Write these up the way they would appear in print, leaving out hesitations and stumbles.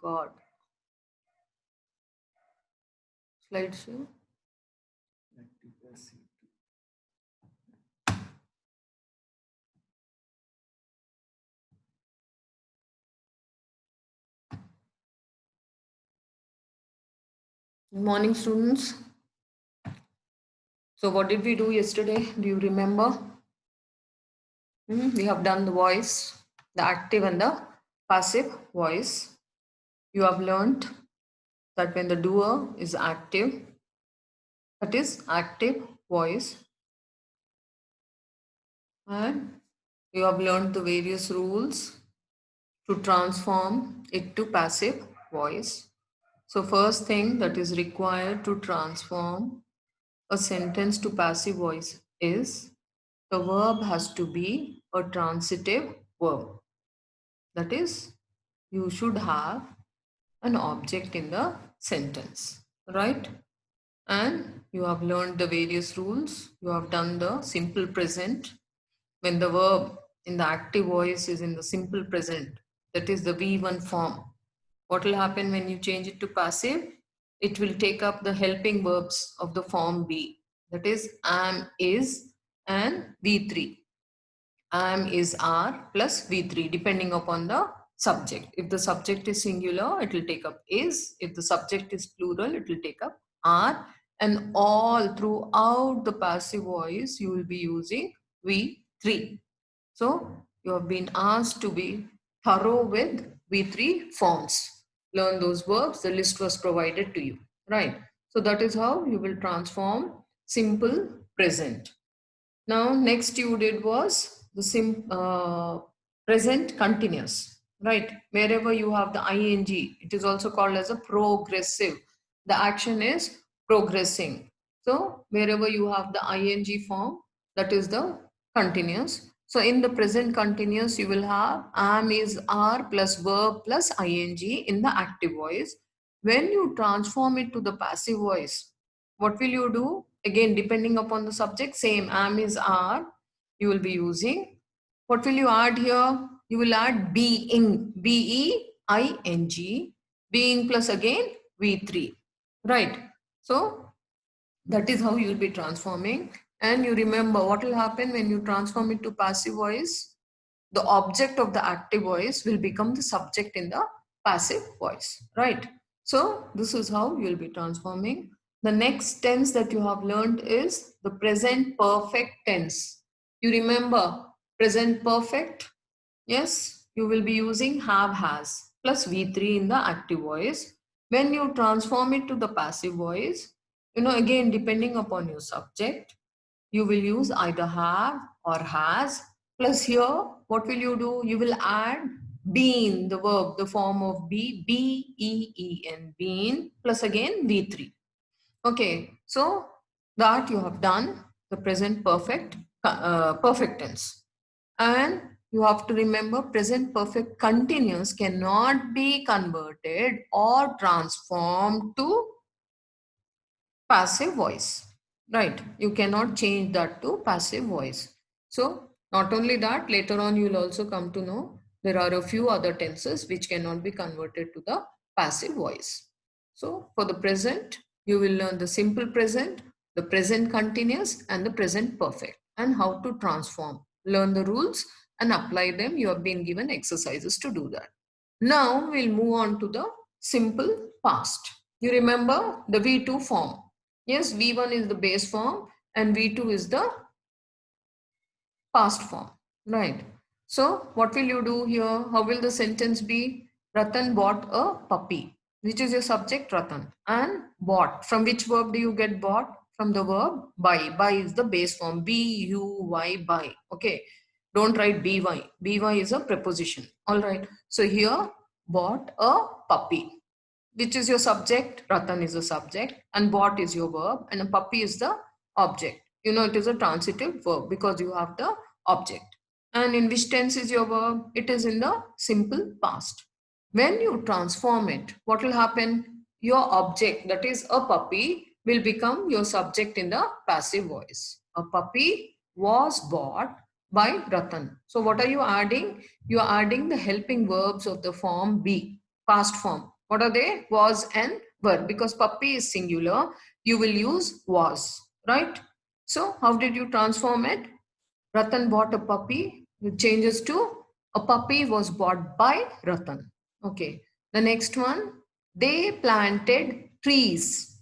God. Slideshow. Good morning, students. So what did we do yesterday? Do you remember? We have done the voice, the active and the passive voice. You have learned that when the doer is active, that is active voice, and you have learned the various rules to transform it to passive voice. So first thing that is required to transform a sentence to passive voice is the verb has to be a transitive verb. That is, you should have an object in the sentence, right? And you have learned the various rules. You have done the simple present. When the verb in the active voice is in the simple present, that is the V1 form. What will happen when you change it to passive? It will take up the helping verbs of the form be. That is am, is, and V3. Am, is, are plus V3 depending upon the subject. If the subject is singular, it will take up is. If the subject is plural, it will take up are. And all throughout the passive voice, you will be using V3. So you have been asked to be thorough with V3 forms. Learn those verbs. The list was provided to you, right? So that is how you will transform simple present. Now, next you did was the present continuous, right? Wherever you have the ing, it is also called as a progressive. The action is progressing. So, wherever you have the ing form, that is the continuous. So, in the present continuous, you will have am, is, are plus verb plus ing in the active voice. When you transform it to the passive voice, what will you do? Again, depending upon the subject, same am, is, are, you will be using. What will you add here? You will add being, B-E-I-N-G, being plus again V3, right? So that is how you will be transforming. And you remember what will happen when you transform it to passive voice? The object of the active voice will become the subject in the passive voice, right? So this is how you will be transforming. The next tense that you have learned is the present perfect tense. You remember present perfect? Yes, you will be using have, has plus V3 in the active voice. When you transform it to the passive voice, again, depending upon your subject, you will use either have or has. Plus here, what will you do? You will add been, the verb, the form of be, B-E-E-N, been, plus again V3. Okay, so that you have done the present perfect, perfect tense. And you have to remember present perfect continuous cannot be converted or transformed to passive voice, right? You cannot change that to passive voice. So not only that, later on you will also come to know there are a few other tenses which cannot be converted to the passive voice. So for the present, you will learn the simple present, the present continuous, and the present perfect, and how to transform. Learn the rules and apply them. You have been given exercises to do that. Now we'll move on to the simple past. You remember the V2 form. Yes, V1 is the base form and V2 is the past form, right? So what will you do here? How will the sentence be? Ratan bought a puppy. Which is your subject? Ratan. And bought. From which verb do you get bought? From the verb buy. Buy is the base form. B-U-Y, buy. Okay. Don't write B-Y. B-Y is a preposition. All right. So here, bought a puppy. Which is your subject? Ratan is the subject. And bought is your verb. And a puppy is the object. It is a transitive verb because you have the object. And in which tense is your verb? It is in the simple past. When you transform it, what will happen? Your object, that is a puppy, will become your subject in the passive voice. A puppy was bought by Ratan. So what are you adding? You are adding the helping verbs of the form be. past form. What are they? Was and were. Because puppy is singular, you will use was, right? So how did you transform it? Ratan bought a puppy. It changes to a puppy was bought by Ratan. Okay. The next one, they planted trees.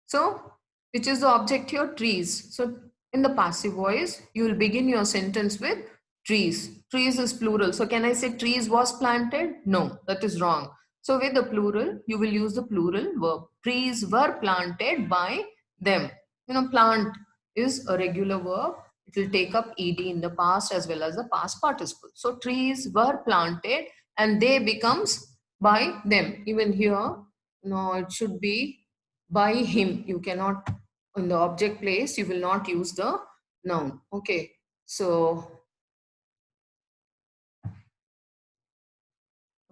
So, which is the object here? Trees. So, in the passive voice, you will begin your sentence with trees. Trees is plural. So, can I say trees was planted? No, that is wrong. So, with the plural, you will use the plural verb. Trees were planted by them. Plant is a regular verb. It will take up ed in the past as well as the past participle. So, trees were planted and they becomes by them. Even here, it should be by him. You cannot, in the object place, you will not use the noun. Okay. So,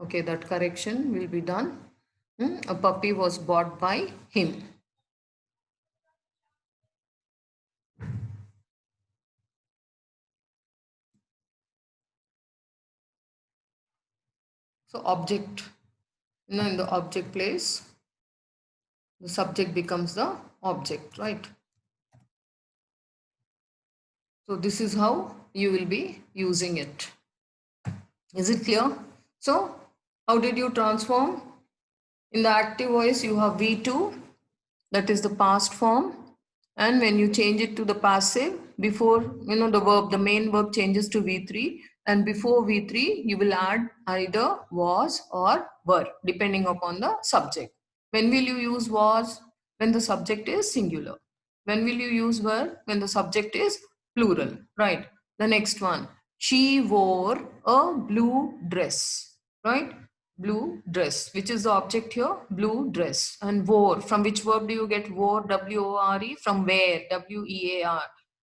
okay, that correction will be done. A puppy was bought by him. So, object, in the object place, the subject becomes the object, right? So, this is how you will be using it. Is it clear? So, how did you transform? In the active voice, you have V2, that is the past form. And when you change it to the passive, before, the main verb changes to V3. And before V3, you will add either was or were, depending upon the subject. When will you use was? When the subject is singular. When will you use were? When the subject is plural, right? The next one, she wore a blue dress, right? Blue dress. Which is the object here? Blue dress. And wore. From which verb do you get wore? W-O-R-E. From where? W-E-A-R.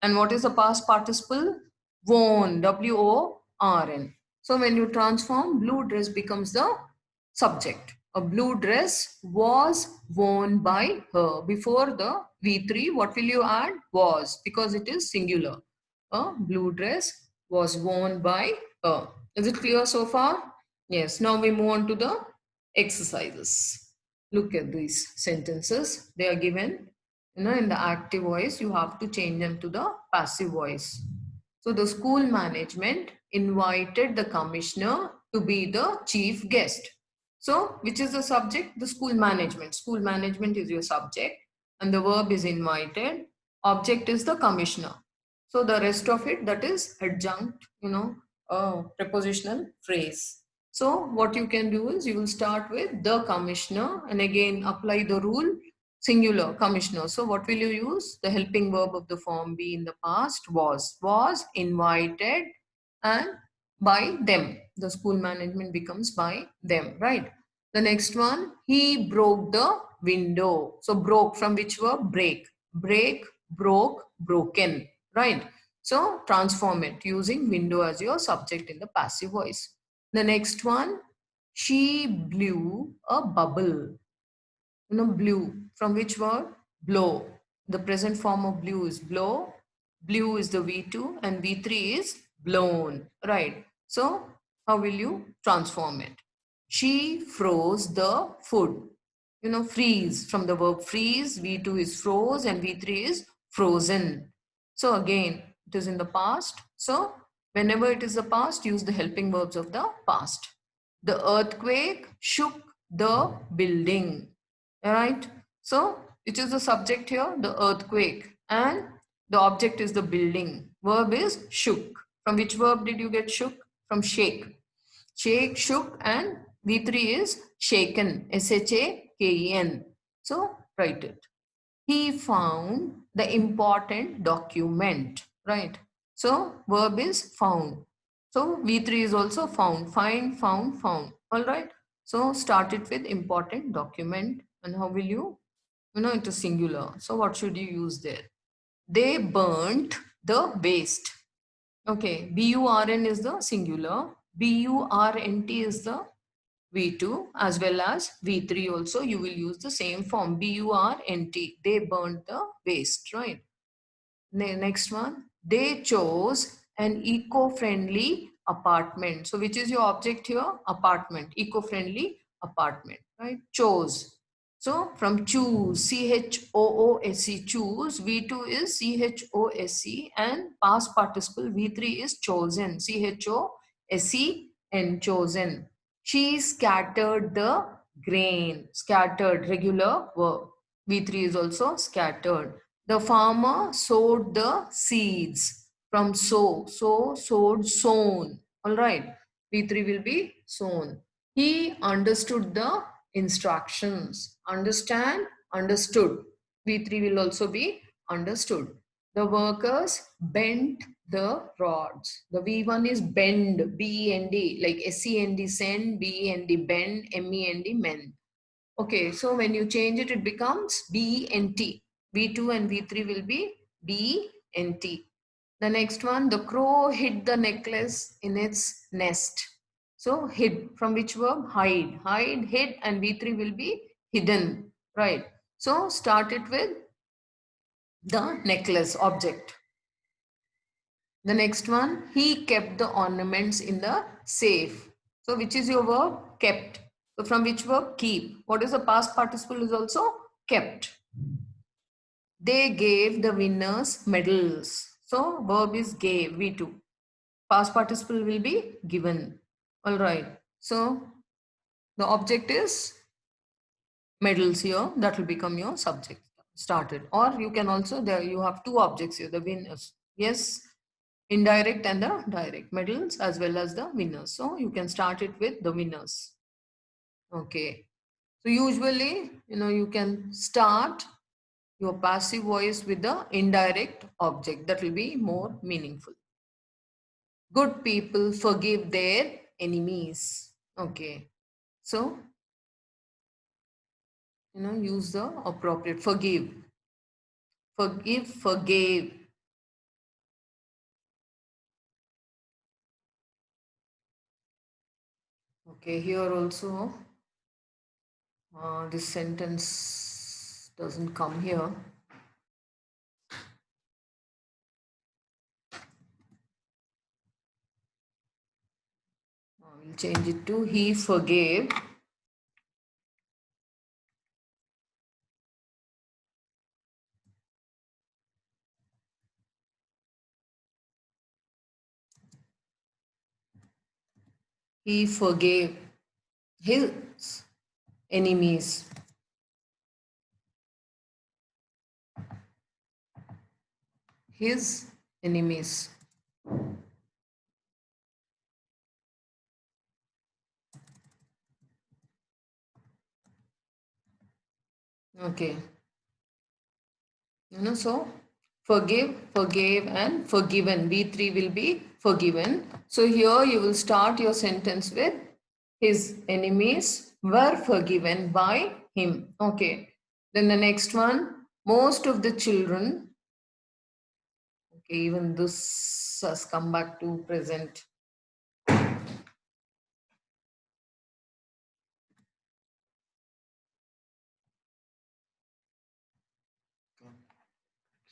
And what is the past participle? Worn. W-O-R-N. So when you transform, blue dress becomes the subject. A blue dress was worn by her. Before the V3, what will you add? Was, because it is singular. A blue dress was worn by her. Is it clear so far? Yes. Now we move on to the exercises. Look at these sentences. They are given, in the active voice. You have to change them to the passive voice. So the school management invited the commissioner to be the chief guest. So, which is the subject? The school management. School management is your subject and the verb is invited. Object is the commissioner. So, the rest of it, that is adjunct, prepositional phrase. So, what you can do is you will start with the commissioner and again apply the rule singular commissioner. So, what will you use? The helping verb of the form be in the past was invited and by them. The school management becomes by them, right? The next one, he broke the window. So broke, from which verb? Break. Break, broke, broken, right? So transform it using window as your subject in the passive voice. The next one, she blew a bubble. Blew, from which word? Blow. The present form of blew is blow. Blew is the V2 and V3 is blown, right? So how will you transform it? She froze the food. Freeze, from the verb freeze. V2 is froze and V3 is frozen. So again, it is in the past. So whenever it is the past, use the helping verbs of the past. The earthquake shook the building. Right? So, which is the subject here? The earthquake. And the object is the building. Verb is shook. From which verb did you get shook? From shake. Shake, shook, and V3 is shaken. S-H-A-K-E-N. So, write it. He found the important document. Right? So, verb is found. So, V3 is also found. Find, found, found. All right? So, start it with important document. And how will you? It is singular. So, what should you use there? They burnt the waste. Okay. B-U-R-N is the singular. B-U-R-N-T is the V2 as well as V3 also. You will use the same form. B-U-R-N-T. They burnt the waste, right? Next one. They chose an eco-friendly apartment. So which is your object here? Apartment. Eco-friendly apartment, right? Chose. So from choose, choose, choose, V2 is chose, and past participle V3 is chosen, chose, chosen. She scattered the grain, scattered, regular verb. V3 is also scattered. The farmer sowed the seeds. From sowed, sown. All right. V3 will be sown. He understood the instructions. Understand, understood. V3 will also be understood. The workers bent the rods. The V1 is bend, B-E-N-D, like S-E-N-D, send, B-E-N-D, bend, M-E-N-D, mend. Okay, so when you change it, it becomes B-N-T. V2 and V3 will be B-N-T. The next one, the crow hid the necklace in its nest. So hid, from which verb? Hide. Hide, hid, and V3 will be hidden. Right. So start it with the necklace object. The next one, he kept the ornaments in the safe. So which is your verb? Kept. So from which verb? Keep. What is the past participle is also kept. They gave the winners medals. So verb is gave, V2. Past participle will be given. All right. So the object is medals here. That will become your subject started. Or you can also, there you have two objects here, the winners. Yes, indirect and the direct, medals as well as the winners. So you can start it with the winners. Okay. So usually, you can start your passive voice with the indirect object. That will be more meaningful. Good people forgive their enemies. Okay. So, use the appropriate forgive. Forgive, forgave. Okay, here also this sentence doesn't come here. We'll change it to he forgave. He forgave his enemies. His enemies. Okay. So forgive, forgave, and forgiven. V3 will be forgiven. So here you will start your sentence with his enemies were forgiven by him. Okay. Then the next one, most of the children. Okay, even this has come back to present.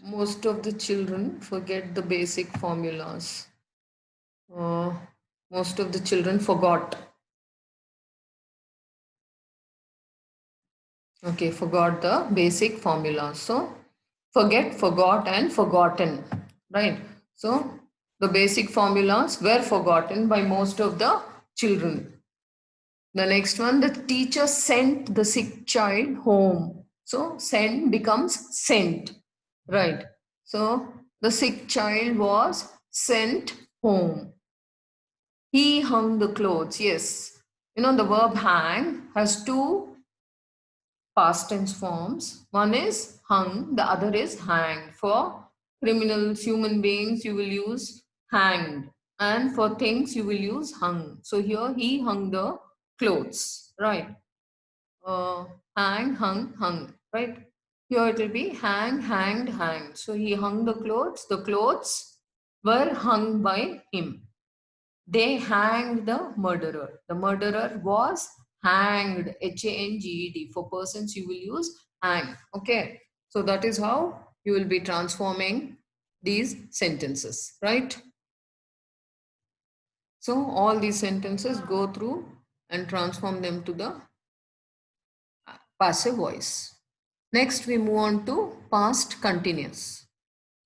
Most of the children forget the basic formulas. Most of the children forgot. Okay, forgot the basic formula. So, forget, forgot, and forgotten. Right. So, the basic formulas were forgotten by most of the children. The next one, the teacher sent the sick child home. So, send becomes sent. Right. So, the sick child was sent home. He hung the clothes. Yes. The verb hang has two past tense forms. One is hung, the other is hanged. For criminals, human beings, you will use hanged. And for things, you will use hung. So here he hung the clothes, right? Hang, hung, hung, right? Here it will be hang, hanged, hanged. So he hung the clothes. The clothes were hung by him. They hanged the murderer. The murderer was hanged, H-A-N-G-E-D. For persons, you will use hang. Okay. So that is how you will be transforming these sentences, right? So all these sentences go through and transform them to the passive voice. Next, we move on to past continuous.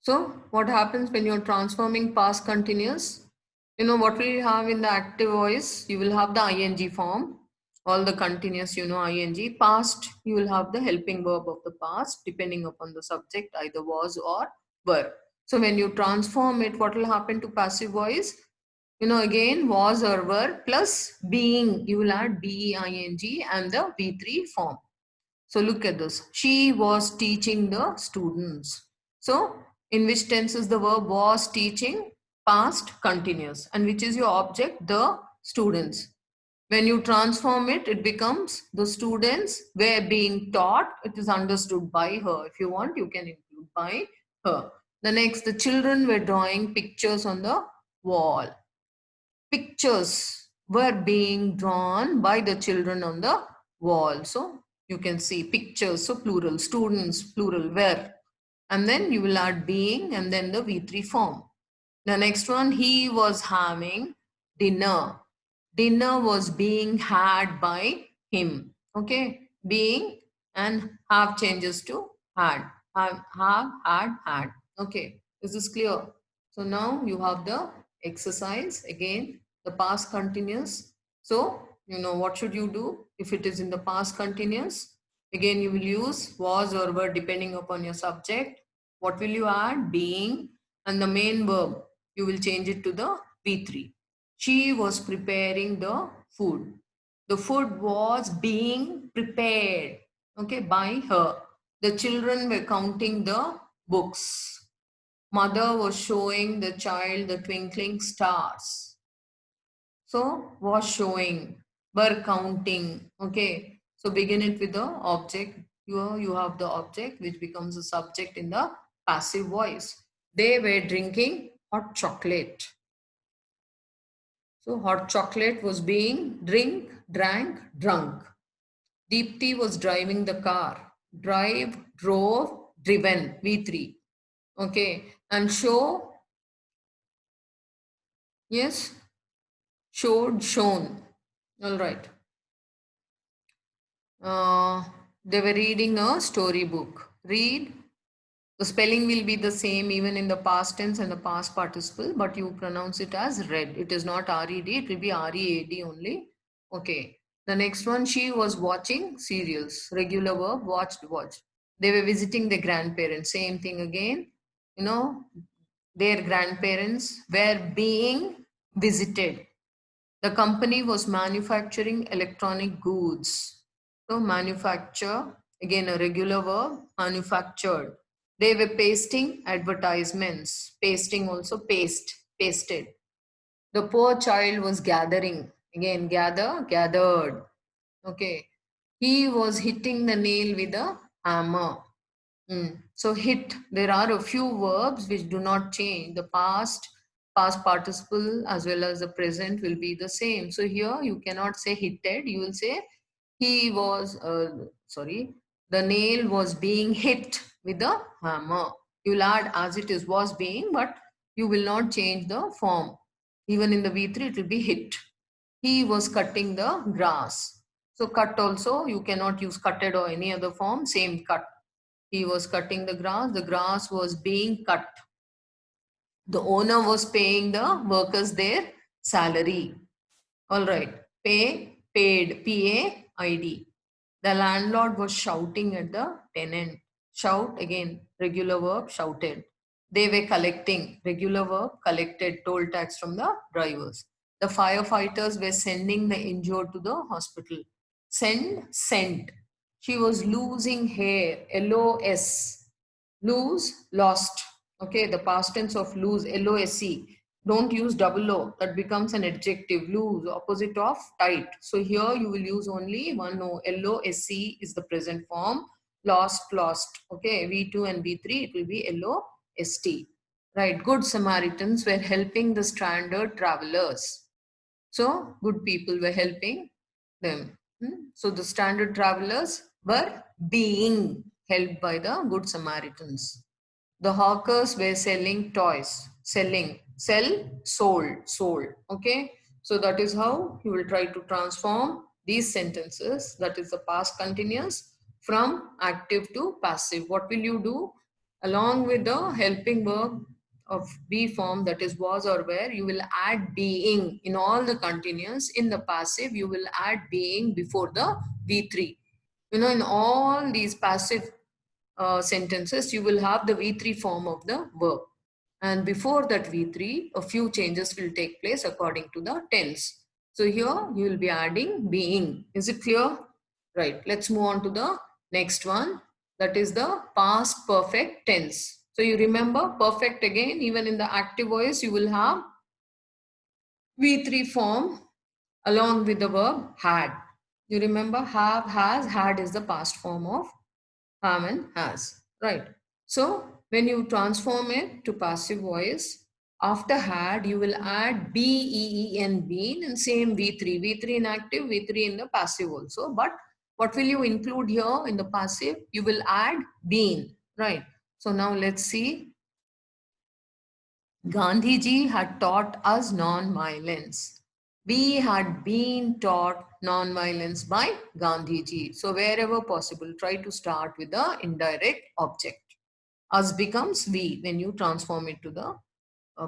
So what happens when you're transforming past continuous? You know what will you have in the active voice? You will have the ing form, all the continuous, ing. Past, you will have the helping verb of the past, depending upon the subject, either was or were. So when you transform it, what will happen to passive voice? Again, was or were plus being, you will add being and the V3 form. So look at this. She was teaching the students. So in which tense is the verb was teaching? Past continuous. And which is your object? The students. When you transform it, it becomes the students were being taught. It is understood by her. If you want, you can include by her. The next, the children were drawing pictures on the wall. Pictures were being drawn by the children on the wall. So you can see pictures, so plural, students, plural, were. And then you will add being and then the V3 form. The next one, he was having dinner. Dinner was being had by him. Okay, being and have changes to had. Have, had. Okay, is this clear? So now you have the exercise again, the past continuous. So, what should you do if it is in the past continuous? Again, you will use was or were depending upon your subject. What will you add? Being and the main verb. You will change it to the V3. She was preparing the food. The food was being prepared, okay, by her. The children were counting the books. Mother was showing the child the twinkling stars. So, was showing, were counting, okay. So, begin it with the object. You have the object which becomes a subject in the passive voice. They were drinking hot chocolate. So hot chocolate was being drank, drunk. Deepti was driving the car. Drive, drove, driven. V3. Okay. And show, yes, showed, shown. All right. They were reading a storybook. Read. The spelling will be the same even in the past tense and the past participle, but you pronounce it as read. It is not RED, it will be READ only. Okay. The next one, she was watching serials. Regular verb, watched, watched. They were visiting their grandparents. Same thing again. You know, their grandparents were being visited. The company was manufacturing electronic goods. So manufacture, again a regular verb, manufactured. They were pasting advertisements. Pasting also pasted. The poor child was gathering. Again, gather, gathered. Okay. He was hitting the nail with a hammer. So hit, there are a few verbs which do not change. The past participle as well as the present will be the same. So here you cannot say hitted, you will say he was, the nail was being hit with a hammer. You will add as it is was being, but you will not change the form. Even in the V3 it will be hit. He was cutting the grass. So cut also, you cannot use cutted or any other form, same cut. He was cutting the grass was being cut. The owner was paying the workers their salary. All right, paid, PAID. The landlord was shouting at the tenant. Shout again, regular verb, shouted. They were collecting, regular verb, collected toll tax from the drivers. The firefighters were sending the injured to the hospital. Sent. She was losing hair, LOS. Lose, lost. Okay, the past tense of lose, LOSE. Don't use double O, that becomes an adjective. Loose, opposite of tight. So here you will use only one O. LOSE is the present form. Lost. Okay, V2 and V3, it will be LOST. Right, good Samaritans were helping the stranded travelers. So, good people were helping them. So, the stranded travelers were being helped by the good Samaritans. The hawkers were selling toys. Sold. Okay. So that is how you will try to transform these sentences. That is the past continuous. from active to passive. What will you do? Along with the helping verb of be form, that is was or were, you will add being in all the continuous. In the passive, you will add being before the V3. In all these passive sentences, you will have the V3 form of the verb. And before that V3, a few changes will take place according to the tense. So here you will be adding being. Is it clear? Right. Let's move on to the next one. That is the past perfect tense. So you remember perfect again, even in the active voice, you will have V3 form along with the verb had. You remember have, has, had is the past form of have and has, right? So when you transform it to passive voice, after had, you will add been, been, and same V3. V3 in active, V3 in the passive also. But what will you include here in the passive? You will add been, right? So now let's see. Gandhiji had taught us non-violence. We had been taught non-violence by Gandhiji. So wherever possible, try to start with the indirect object. Us becomes we when you transform it to the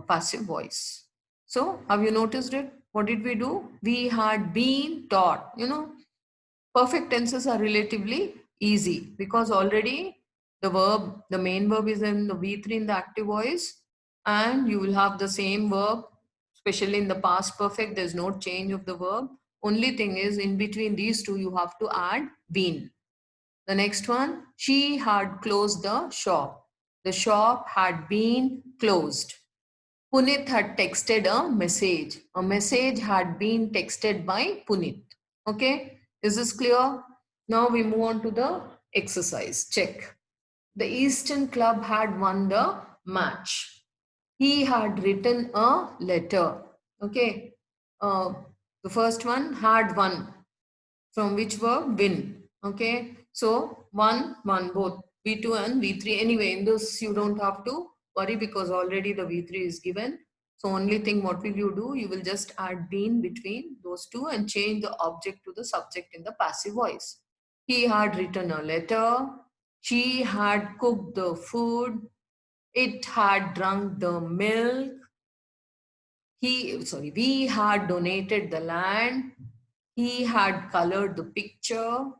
passive voice. So have you noticed it? What did we do? We had been taught. Perfect tenses are relatively easy because already the main verb is in the V3 in the active voice, and you will have the same verb, especially in the past perfect. There's no change of the verb. Only thing is in between these two, you have to add been. The next one, she had closed the shop. The shop had been closed. Punit had texted a message. A message had been texted by Punit. Okay, is this clear? Now we move on to the exercise. Check. The Eastern Club had won the match. He had written a letter. Okay, the first one had won. From which verb? Win. Okay, so one both V2 and V3. Anyway, in this you don't have to worry because already the V3 is given. So only thing, what will you do? You will just add been between those two and change the object to the subject in the passive voice. He had written a letter. She had cooked the food. It had drunk the milk. We had donated the land. He had colored the picture.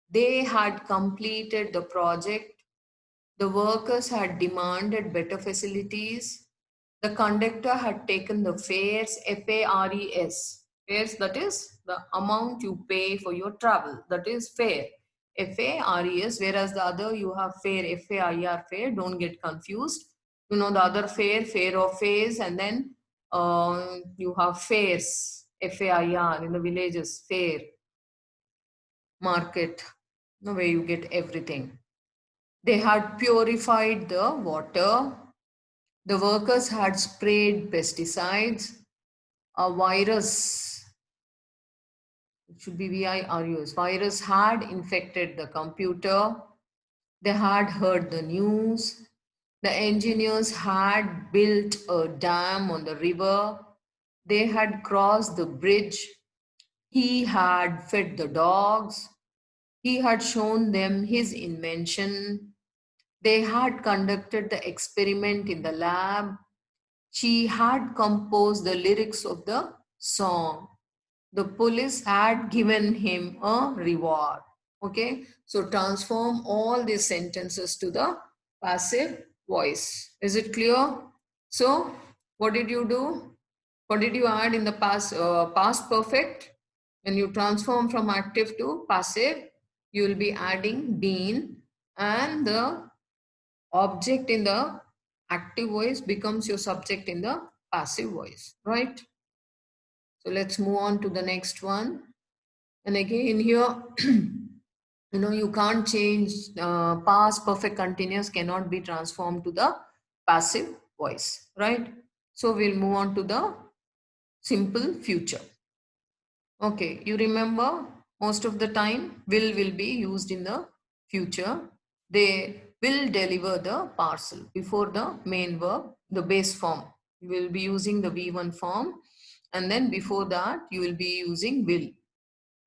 They had completed the project. The workers had demanded better facilities. The conductor had taken the fares, fares. Fares, that is the amount you pay for your travel. That is fare, fares. Whereas the other you have fare, fair, fare. Don't get confused. The other fare of fares, and then you have fairs, fair in the villages, fair, market, where you get everything. They had purified the water. The workers had sprayed pesticides. A virus, it should be virus, virus had infected the computer. They had heard the news. The engineers had built a dam on the river. They had crossed the bridge. He had fed the dogs. He had shown them his invention. They had conducted the experiment in the lab. She had composed the lyrics of the song. The police had given him a reward. Okay, so transform all these sentences to the passive voice. Is it clear? So, what did you do? What did you add in the past perfect? When you transform from active to passive, you will be adding been, and the object in the active voice becomes your subject in the passive voice, right? So let's move on to the next one. And again here, you can't change past perfect continuous cannot be transformed to the passive voice, right? So we'll move on to the simple future. Okay, you remember most of the time will be used in the future. They will deliver the parcel before the main verb, the base form. You will be using the V1 form, and then before that you will be using will.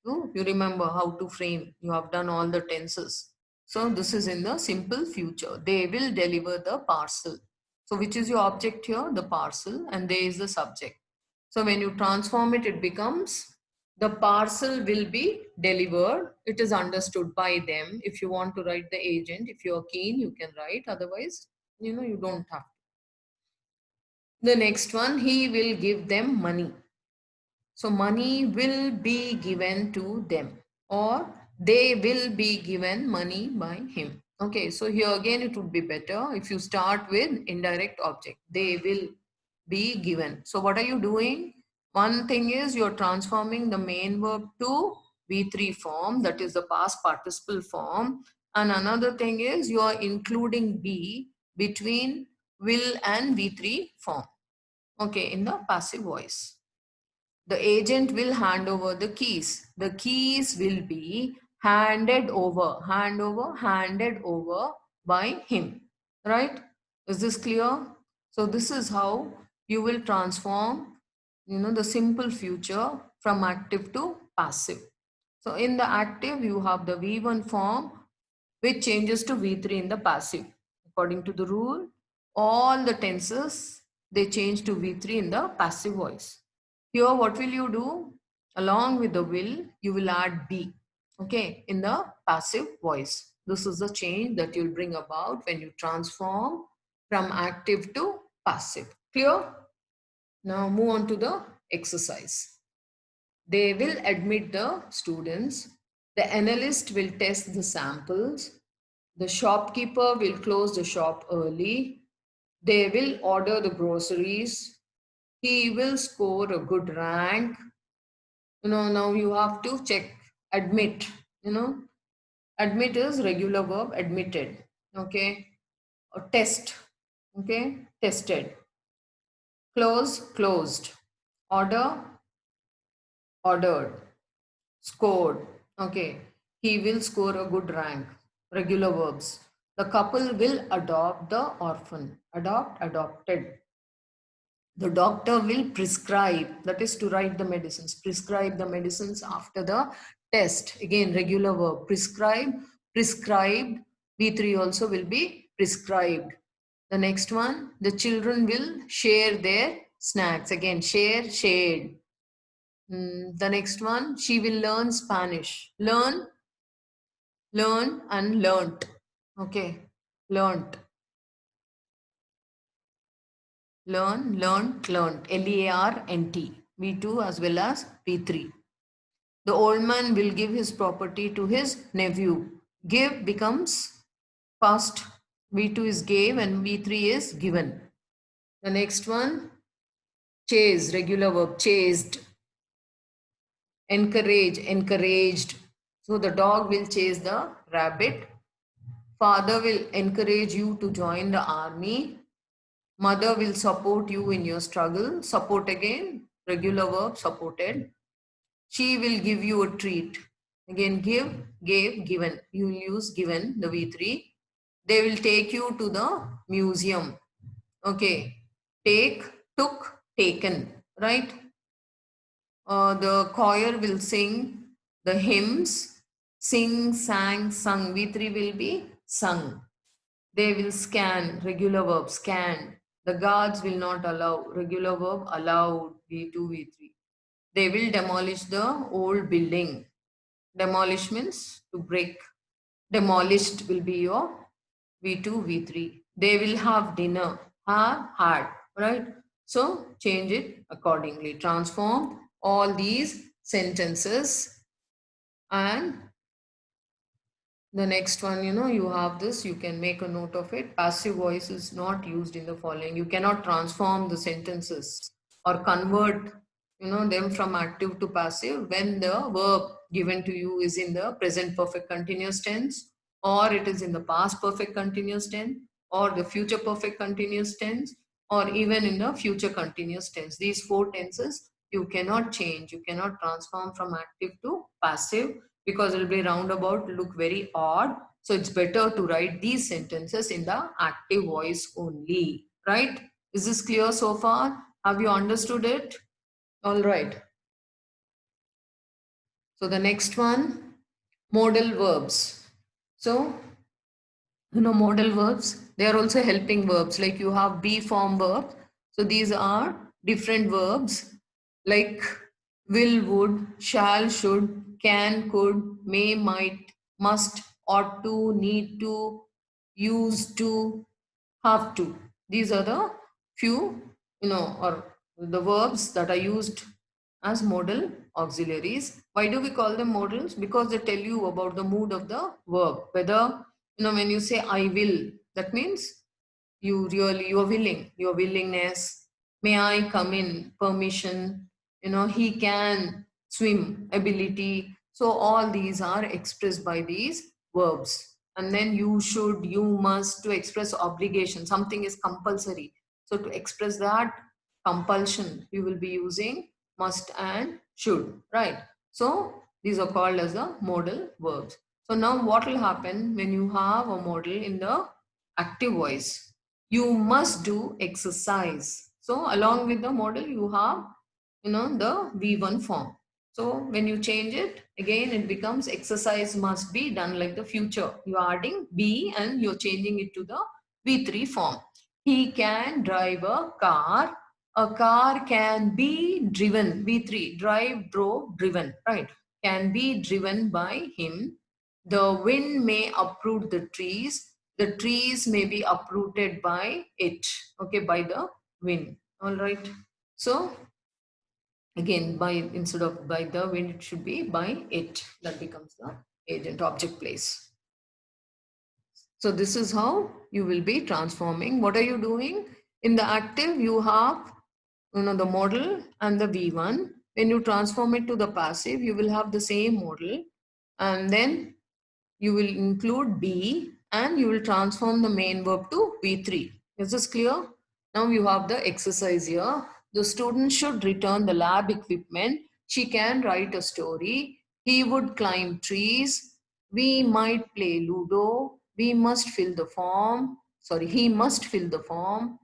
You remember how to frame. You have done all the tenses. So this is in the simple future. They will deliver the parcel. So which is your object here? The parcel, and there is the subject. So when you transform it, it becomes the parcel will be delivered. It is understood by them. If you want to write the agent, if you're keen, you can write. Otherwise, you don't have. The next one, he will give them money. So money will be given to them, or they will be given money by him. Okay, so here again it would be better if you start with indirect object. They will be given. So what are you doing? One thing is you're transforming the main verb to V3 form, that is the past participle form. And another thing is you are including be between will and V3 form. Okay, in the passive voice. The agent will hand over the keys. The keys will be handed over by him. Right? Is this clear? So this is how you will transform, the simple future from active to passive. So in the active, you have the V1 form, which changes to V3 in the passive. According to the rule, all the tenses, they change to V3 in the passive voice. Here, what will you do? Along with the will, you will add be, okay, in the passive voice. This is the change that you'll bring about when you transform from active to passive. Clear? Now move on to the exercise. They will admit the students. The analyst will test the samples. The shopkeeper will close the shop early. They will order the groceries. He will score a good rank. Now you have to check admit. Admit is regular verb admitted. Okay. Or test. Okay. Tested. Close, closed. Order, ordered. Scored. Okay. He will score a good rank. Regular verbs. The couple will adopt the orphan. Adopt, adopted. The doctor will prescribe, that is to write the medicines. Prescribe the medicines after the test. Again, regular verb. Prescribe, prescribed. V3 also will be prescribed. The next one, the children will share their snacks. Again, share, shared. The next one, she will learn Spanish. Learn, learn and learnt. Okay, learnt. Learn, learnt, learnt. Learnt. V2 as well as V3. The old man will give his property to his nephew. Give becomes past. V2 is gave and V3 is given. The next one, chase, regular verb, chased. Encourage, encouraged. So the dog will chase the rabbit. Father will encourage you to join the army. Mother will support you in your struggle. Support again, regular verb, supported. She will give you a treat. Again, give, gave, given. You will use given, the V3. They will take you to the museum. Okay. Take, took, taken. Right? The choir will sing the hymns. Sing, sang, sung. V3 will be sung. They will scan, regular verb, scan. The guards will not allow, regular verb, allowed, V2, V3. They will demolish the old building. Demolish means to break. Demolished will be your V2, V3. They will have dinner. Have, had, right? So change it accordingly. Transform all these sentences. And the next one, you have this, you can make a note of it. Passive voice is not used in the following. You cannot transform the sentences or convert, them from active to passive when the verb given to you is in the present perfect continuous tense, or it is in the past perfect continuous tense, or the future perfect continuous tense, or even in the future continuous tense. These four tenses you cannot change. You cannot transform from active to passive because it will be roundabout, look very odd. So it's better to write these sentences in the active voice only, right? Is this clear so far? Have you understood it? All right. So the next one, modal verbs. So, modal verbs, they are also helping verbs. Like you have be form verb. So these are different verbs like will, would, shall, should, can, could, may, might, must, ought to, need to, used to, have to. These are the few, or the verbs that are used as modal auxiliaries. Why do we call them modals? Because they tell you about the mood of the verb. Whether, when you say I will, that means you're willing, your willingness. May I come in? Permission. He can swim, ability. So all these are expressed by these verbs. And then you should, you must, to express obligation. Something is compulsory. So to express that compulsion, we will be using must and should, right? So these are called as the modal verbs. So now what will happen when you have a modal in the active voice? You must do exercise. So along with the modal, you have, the V1 form. So when you change it, again, it becomes exercise must be done like the future. You are adding be and you're changing it to the V3 form. He can drive a car. A car can be driven. V3, drive, drove, driven, right? Can be driven by him. The wind may uproot the trees. The trees may be uprooted by it, okay, by the wind. All right. So again, by instead of by the wind, it should be by it. That becomes the agent object place. So this is how you will be transforming. What are you doing? In the active, you have, the modal and the V1. When you transform it to the passive, you will have the same modal, and then you will include be and you will transform the main verb to V3. Is this clear? Now you have the exercise here. The student should return the lab equipment. She can write a story. He would climb trees. We might play Ludo. We must fill the form. Sorry, he must fill the form.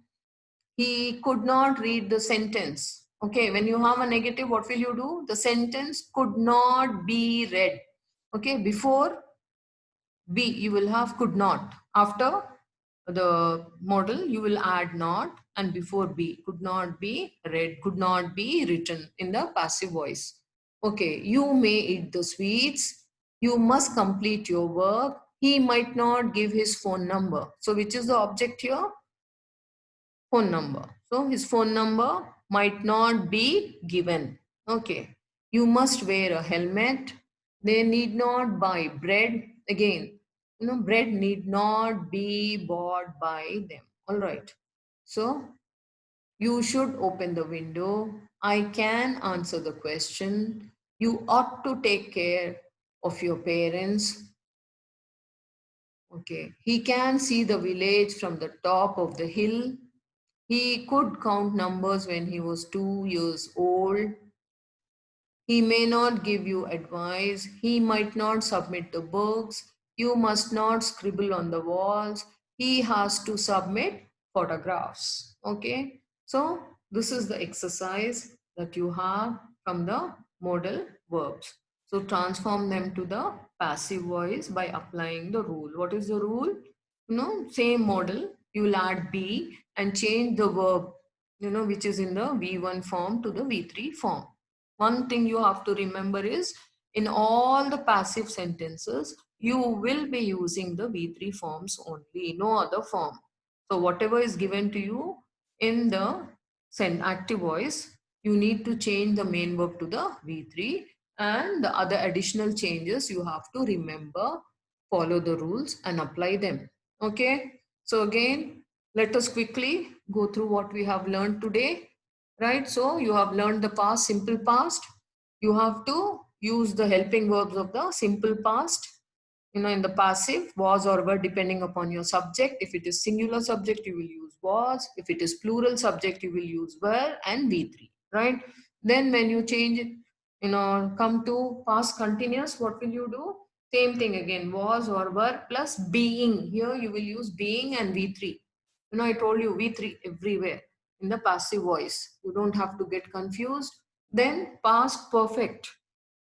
He could not read the sentence. Okay, when you have a negative, what will you do? The sentence could not be read. Okay, before be, you will have could not. After the modal, you will add not, and before be, could not be read, could not be written in the passive voice. Okay, you may eat the sweets. You must complete your work. He might not give his phone number. So which is the object here? Phone number. So his phone number might not be given. Okay. You must wear a helmet. They need not buy bread. Again, bread need not be bought by them. All right. So you should open the window. I can answer the question. You ought to take care of your parents. Okay. He can see the village from the top of the hill. He could count numbers when he was 2 years old. He may not give you advice. He might not submit the books. You must not scribble on the walls. He has to submit photographs. Okay. So this is the exercise that you have from the modal verbs. So transform them to the passive voice by applying the rule. What is the rule? Same model. You will add be and change the verb, which is in the V1 form to the V3 form. One thing you have to remember is in all the passive sentences, you will be using the V3 forms only, no other form. So whatever is given to you in the active voice, you need to change the main verb to the V3, and the other additional changes you have to remember, follow the rules and apply them. Okay. So again, let us quickly go through what we have learned today. Right, so you have learned the past, simple past. You have to use the helping verbs of the simple past, in the passive, was or were, depending upon your subject. If it is singular subject, you will use was. If it is plural subject, you will use were and V3, right? Then when you change it, come to past continuous, what will you do? Same thing again, was or were plus being. Here you will use being and V3. I told you V3 everywhere in the passive voice. You don't have to get confused. Then past perfect.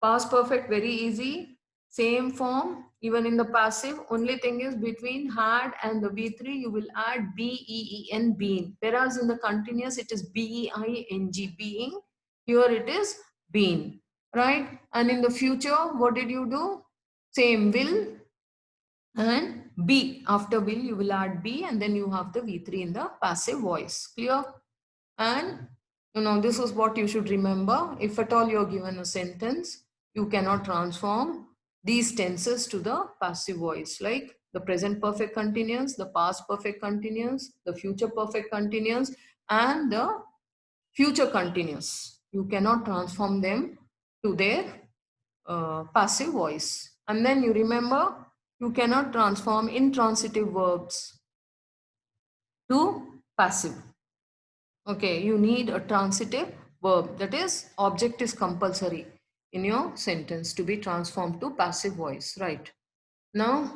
Past perfect, very easy. Same form, even in the passive. Only thing is between had and the V3, you will add B-E-E-N, been. Whereas in the continuous, it is B-E-I-N-G, being. Here it is been, right? And in the future, what did you do? Same, will and be. After will, you will add be, and then you have the V3 in the passive voice. Clear? And this is what you should remember. If at all you're given a sentence, you cannot transform these tenses to the passive voice, like the present perfect continuous, the past perfect continuous, the future perfect continuous, and the future continuous. You cannot transform them to their passive voice. And then you remember, you cannot transform intransitive verbs to passive. Okay, you need a transitive verb, that is object is compulsory in your sentence to be transformed to passive voice, right? Now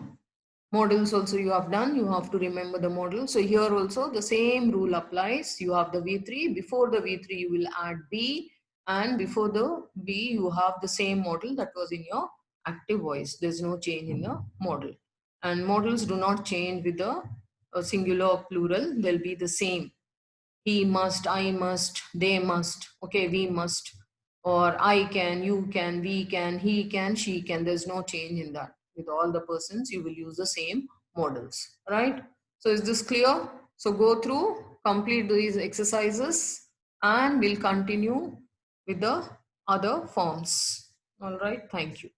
models also you have done, you have to remember the model. So here also the same rule applies. You have the V3, before the V3 you will add B, and before the B you have the same model that was in your active voice. There's no change in the model, and models do not change with the singular or plural, they'll be the same. He must, I must, they must, okay, we must, or I can, you can, we can, he can, she can. There's no change in that. With all the persons, you will use the same models, right? So is this clear? So go through, complete these exercises, and we'll continue with the other forms. All right, thank you.